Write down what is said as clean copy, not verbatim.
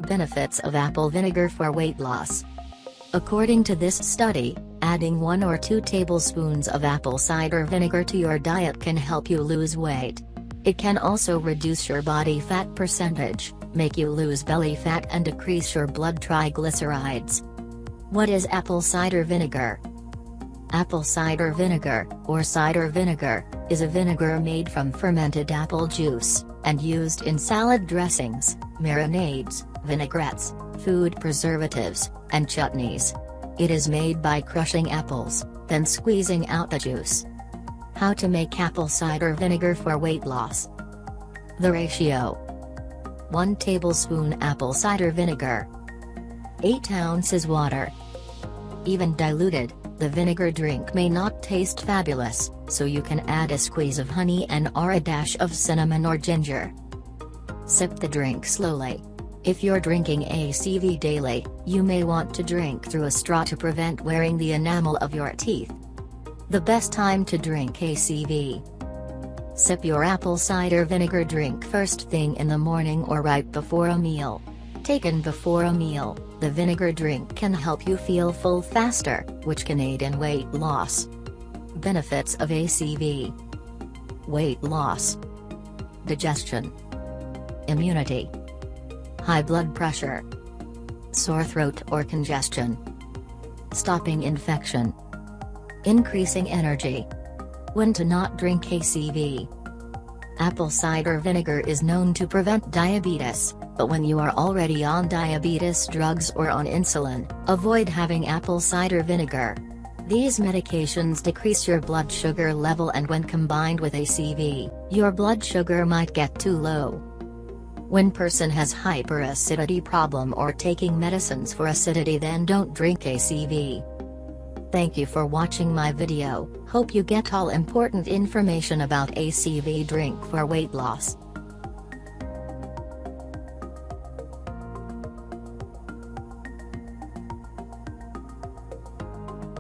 Benefits of apple vinegar for weight loss. According to this study, adding 1 or 2 tablespoons of apple cider vinegar to your diet can help you lose weight. It can also reduce your body fat percentage, make you lose belly fat and decrease your blood triglycerides. What is apple cider vinegar? Apple cider vinegar, or cider vinegar, is a vinegar made from fermented apple juice, and used in salad dressings, marinades, vinaigrettes, food preservatives, and chutneys. It is made by crushing apples, then squeezing out the juice. How to make apple cider vinegar for weight loss. The ratio: 1 tablespoon apple cider vinegar, 8 ounces water. Even diluted, the vinegar drink may not taste fabulous, so you can add a squeeze of honey and/or a dash of cinnamon or ginger. Sip the drink slowly. If you're drinking ACV daily, you may want to drink through a straw to prevent wearing the enamel of your teeth. The best time to drink ACV. Sip your apple cider vinegar drink first thing in the morning or right before a meal. Taken before a meal, the vinegar drink can help you feel full faster, which can aid in weight loss. Benefits of ACV: weight loss, digestion, immunity, high blood pressure, sore throat or congestion, stopping infection, increasing energy. When to not drink ACV. Apple cider vinegar is known to prevent diabetes, but when you are already on diabetes drugs or on insulin, avoid having apple cider vinegar. These medications decrease your blood sugar level, and when combined with ACV, your blood sugar might get too low. When person has hyperacidity problem or taking medicines for acidity, then don't drink ACV. Thank you for watching my video. Hope you get all important information about ACV drink for weight loss.